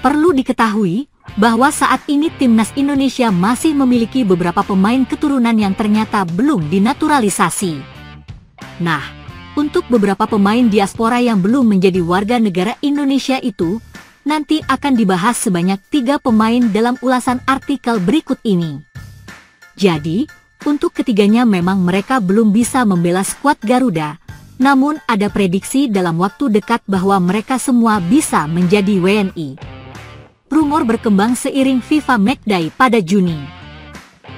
Perlu diketahui bahwa saat ini timnas Indonesia masih memiliki beberapa pemain keturunan yang ternyata belum dinaturalisasi. Nah, untuk beberapa pemain diaspora yang belum menjadi warga negara Indonesia itu, nanti akan dibahas sebanyak 3 pemain dalam ulasan artikel berikut ini. Jadi, untuk ketiganya memang mereka belum bisa membela skuad Garuda, namun ada prediksi dalam waktu dekat bahwa mereka semua bisa menjadi WNI. Rumor berkembang seiring FIFA Matchday pada Juni.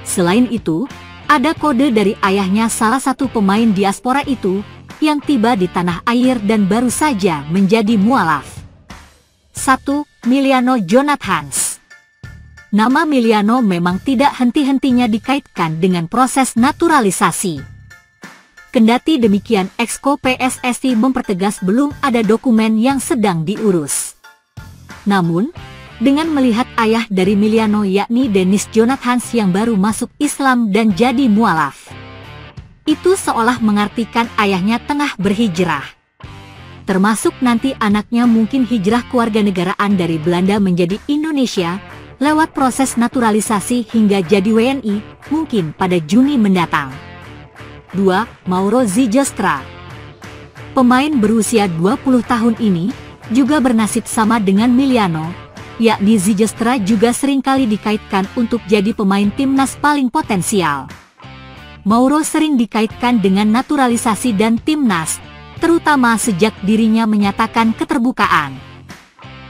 Selain itu, ada kode dari ayahnya salah satu pemain diaspora itu yang tiba di tanah air dan baru saja menjadi mualaf. 1. Miliano Jonathans. Nama Miliano memang tidak henti-hentinya dikaitkan dengan proses naturalisasi. Kendati demikian, Exco PSSI mempertegas belum ada dokumen yang sedang diurus. Namun, dengan melihat ayah dari Miliano yakni Dennis Jonathans yang baru masuk Islam dan jadi mualaf, itu seolah mengartikan ayahnya tengah berhijrah. Termasuk nanti anaknya mungkin hijrah kewarganegaraan dari Belanda menjadi Indonesia lewat proses naturalisasi hingga jadi WNI mungkin pada Juni mendatang. 2. Mauro Zijastra. Pemain berusia 20 tahun ini juga bernasib sama dengan Miliano, yakni Zijastra juga seringkali dikaitkan untuk jadi pemain timnas paling potensial. Mauro sering dikaitkan dengan naturalisasi dan timnas, terutama sejak dirinya menyatakan keterbukaan.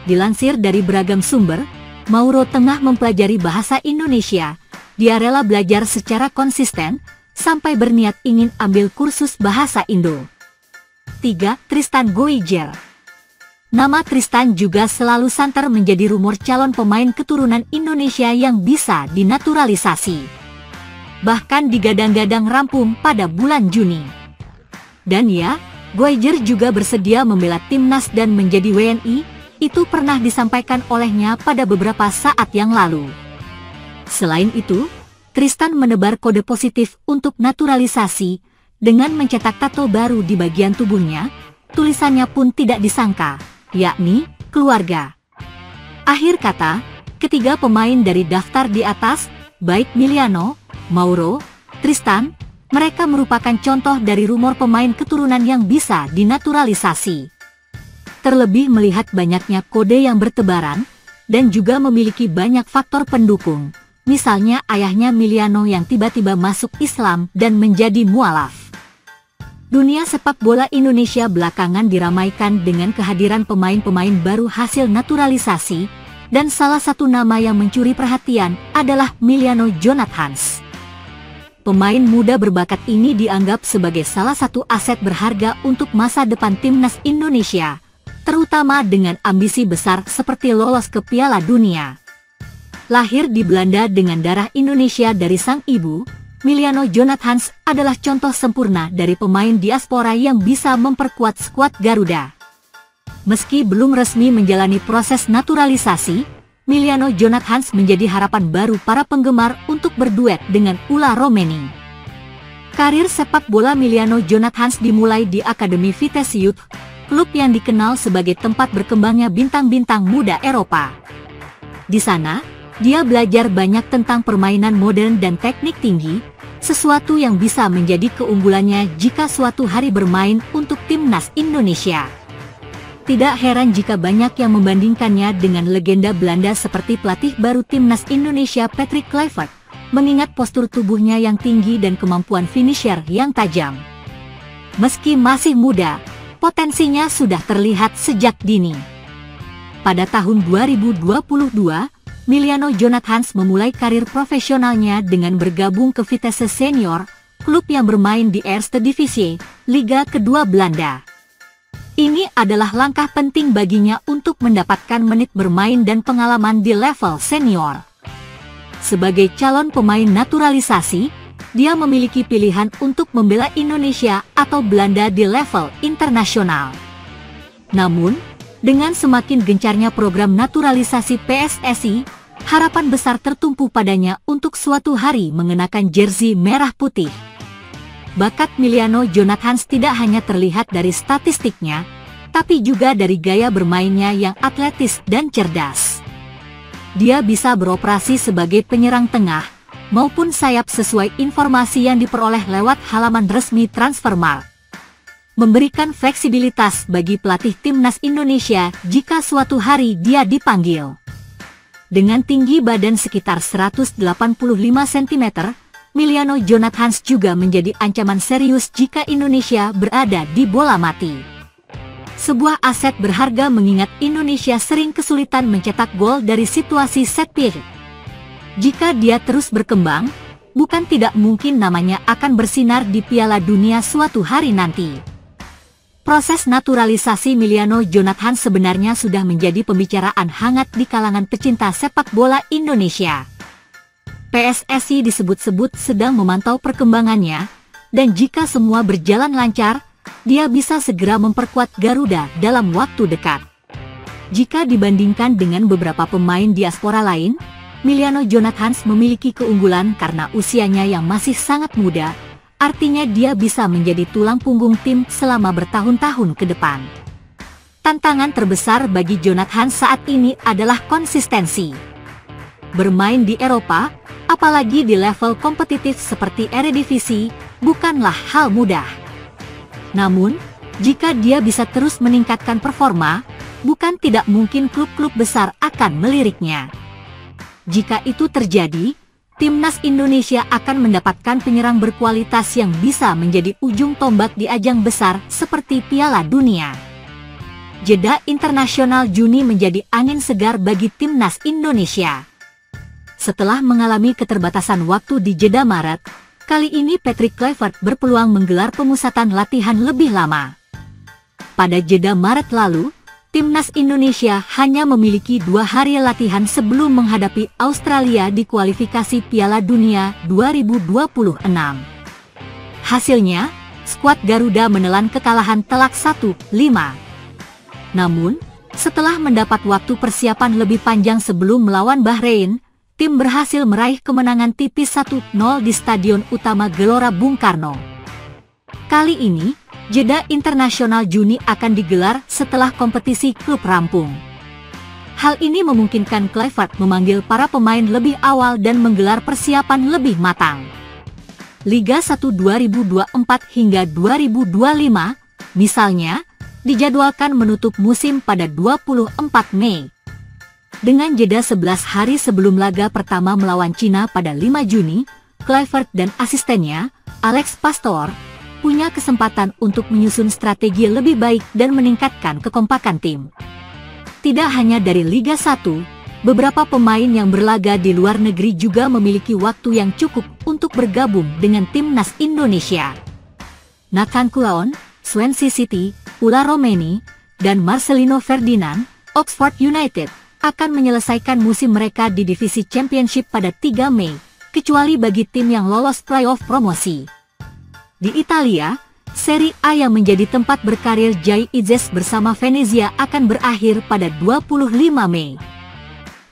Dilansir dari beragam sumber, Mauro tengah mempelajari bahasa Indonesia. Dia rela belajar secara konsisten, sampai berniat ingin ambil kursus bahasa Indo. 3. Tristan Goijer. Nama Tristan juga selalu santer menjadi rumor calon pemain keturunan Indonesia yang bisa dinaturalisasi. Bahkan digadang-gadang rampung pada bulan Juni. Dan ya, Goijer juga bersedia membela timnas dan menjadi WNI, itu pernah disampaikan olehnya pada beberapa saat yang lalu. Selain itu, Tristan menebar kode positif untuk naturalisasi dengan mencetak tato baru di bagian tubuhnya. Tulisannya pun tidak disangka, yakni keluarga. Akhir kata, ketiga pemain dari daftar di atas, baik Miliano, Mauro, Tristan, mereka merupakan contoh dari rumor pemain keturunan yang bisa dinaturalisasi. Terlebih melihat banyaknya kode yang bertebaran, dan juga memiliki banyak faktor pendukung, misalnya ayahnya Miliano yang tiba-tiba masuk Islam dan menjadi mualaf. Dunia sepak bola Indonesia belakangan diramaikan dengan kehadiran pemain-pemain baru hasil naturalisasi, dan salah satu nama yang mencuri perhatian adalah Miliano Jonathans. Pemain muda berbakat ini dianggap sebagai salah satu aset berharga untuk masa depan timnas Indonesia, terutama dengan ambisi besar seperti lolos ke Piala Dunia. Lahir di Belanda dengan darah Indonesia dari sang ibu, Miliano Jonathans adalah contoh sempurna dari pemain diaspora yang bisa memperkuat skuad Garuda. Meski belum resmi menjalani proses naturalisasi, Miliano Jonathans menjadi harapan baru para penggemar untuk berduet dengan Ula Romeni. Karir sepak bola Miliano Jonathans dimulai di Akademi Vitesse Youth, klub yang dikenal sebagai tempat berkembangnya bintang-bintang muda Eropa. Di sana, dia belajar banyak tentang permainan modern dan teknik tinggi, sesuatu yang bisa menjadi keunggulannya jika suatu hari bermain untuk timnas Indonesia. Tidak heran jika banyak yang membandingkannya dengan legenda Belanda seperti pelatih baru timnas Indonesia Patrick Kluivert, mengingat postur tubuhnya yang tinggi dan kemampuan finisher yang tajam. Meski masih muda, potensinya sudah terlihat sejak dini. Pada tahun 2022, Miliano Jonathans memulai karir profesionalnya dengan bergabung ke Vitesse Senior, klub yang bermain di Eerste Divisie, Liga kedua Belanda. Ini adalah langkah penting baginya untuk mendapatkan menit bermain dan pengalaman di level senior. Sebagai calon pemain naturalisasi, dia memiliki pilihan untuk membela Indonesia atau Belanda di level internasional. Namun, dengan semakin gencarnya program naturalisasi PSSI, harapan besar tertumpu padanya untuk suatu hari mengenakan jersey merah putih. Bakat Miliano Jonathans tidak hanya terlihat dari statistiknya, tapi juga dari gaya bermainnya yang atletis dan cerdas. dia bisa beroperasi sebagai penyerang tengah maupun sayap sesuai informasi yang diperoleh lewat halaman resmi Transfermarkt. Memberikan fleksibilitas bagi pelatih timnas Indonesia jika suatu hari dia dipanggil. Dengan tinggi badan sekitar 185 cm, Emiliano Jonathans juga menjadi ancaman serius jika Indonesia berada di bola mati. Sebuah aset berharga mengingat Indonesia sering kesulitan mencetak gol dari situasi set piece. Jika dia terus berkembang, bukan tidak mungkin namanya akan bersinar di Piala Dunia suatu hari nanti. Proses naturalisasi Emiliano Jonathans sebenarnya sudah menjadi pembicaraan hangat di kalangan pecinta sepak bola Indonesia. PSSI disebut-sebut sedang memantau perkembangannya, dan jika semua berjalan lancar, dia bisa segera memperkuat Garuda dalam waktu dekat. Jika dibandingkan dengan beberapa pemain diaspora lain, Emiliano Jonathans memiliki keunggulan karena usianya yang masih sangat muda, artinya dia bisa menjadi tulang punggung tim selama bertahun-tahun ke depan. Tantangan terbesar bagi Jonathans saat ini adalah konsistensi. Bermain di Eropa, apalagi di level kompetitif seperti Eredivisie, bukanlah hal mudah. Namun, jika dia bisa terus meningkatkan performa, bukan tidak mungkin klub-klub besar akan meliriknya. Jika itu terjadi, timnas Indonesia akan mendapatkan penyerang berkualitas yang bisa menjadi ujung tombak di ajang besar seperti Piala Dunia. Jeda internasional Juni menjadi angin segar bagi timnas Indonesia. Setelah mengalami keterbatasan waktu di jeda Maret, kali ini Patrick Kluivert berpeluang menggelar pemusatan latihan lebih lama. Pada jeda Maret lalu, timnas Indonesia hanya memiliki 2 hari latihan sebelum menghadapi Australia di kualifikasi Piala Dunia 2026. Hasilnya, skuad Garuda menelan kekalahan telak 1-5. Namun, setelah mendapat waktu persiapan lebih panjang sebelum melawan Bahrain, tim berhasil meraih kemenangan tipis 1-0 di Stadion Utama Gelora Bung Karno. Kali ini, jeda internasional Juni akan digelar setelah kompetisi klub rampung. Hal ini memungkinkan Kluivert memanggil para pemain lebih awal dan menggelar persiapan lebih matang. Liga 1 2024 hingga 2025, misalnya, dijadwalkan menutup musim pada 24 Mei. Dengan jeda 11 hari sebelum laga pertama melawan Cina pada 5 Juni, Kluivert dan asistennya, Alex Pastoor, punya kesempatan untuk menyusun strategi lebih baik dan meningkatkan kekompakan tim. Tidak hanya dari Liga 1, beberapa pemain yang berlaga di luar negeri juga memiliki waktu yang cukup untuk bergabung dengan timnas Indonesia. Nathan Kuaon, Swansea City, Ula Romeni, dan Marcelino Ferdinand, Oxford United, akan menyelesaikan musim mereka di divisi Championship pada 3 Mei, kecuali bagi tim yang lolos playoff promosi. Di Italia, Serie A yang menjadi tempat berkarir Jay Idzes bersama Venezia akan berakhir pada 25 Mei.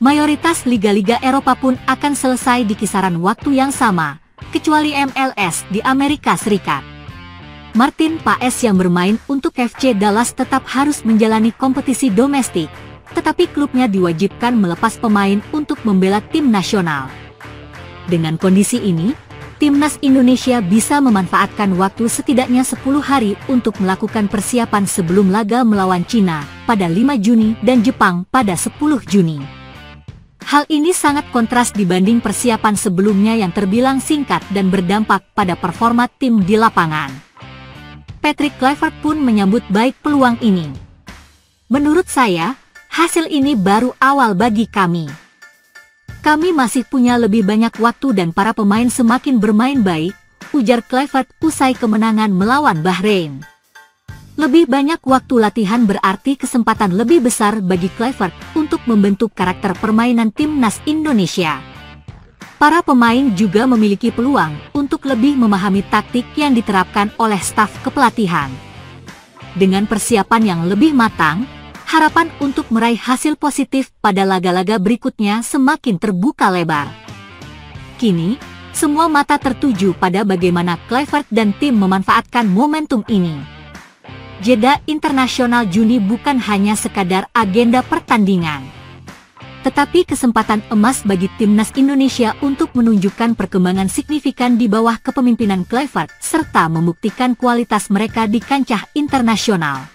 Mayoritas liga-liga Eropa pun akan selesai di kisaran waktu yang sama, kecuali MLS di Amerika Serikat. Martin Paes yang bermain untuk FC Dallas tetap harus menjalani kompetisi domestik, tetapi klubnya diwajibkan melepas pemain untuk membela tim nasional. Dengan kondisi ini, timnas Indonesia bisa memanfaatkan waktu setidaknya 10 hari untuk melakukan persiapan sebelum laga melawan Cina pada 5 Juni dan Jepang pada 10 Juni. Hal ini sangat kontras dibanding persiapan sebelumnya yang terbilang singkat dan berdampak pada performa tim di lapangan. Patrick Kluivert pun menyambut baik peluang ini. Menurut saya, hasil ini baru awal bagi kami. Kami masih punya lebih banyak waktu dan para pemain semakin bermain baik, ujar Kluivert usai kemenangan melawan Bahrain. Lebih banyak waktu latihan berarti kesempatan lebih besar bagi Kluivert untuk membentuk karakter permainan timnas Indonesia. Para pemain juga memiliki peluang untuk lebih memahami taktik yang diterapkan oleh staf kepelatihan. Dengan persiapan yang lebih matang, harapan untuk meraih hasil positif pada laga-laga berikutnya semakin terbuka lebar. Kini, semua mata tertuju pada bagaimana Kluivert dan tim memanfaatkan momentum ini. Jeda internasional Juni bukan hanya sekadar agenda pertandingan. Tetapi kesempatan emas bagi timnas Indonesia untuk menunjukkan perkembangan signifikan di bawah kepemimpinan Kluivert serta membuktikan kualitas mereka di kancah internasional.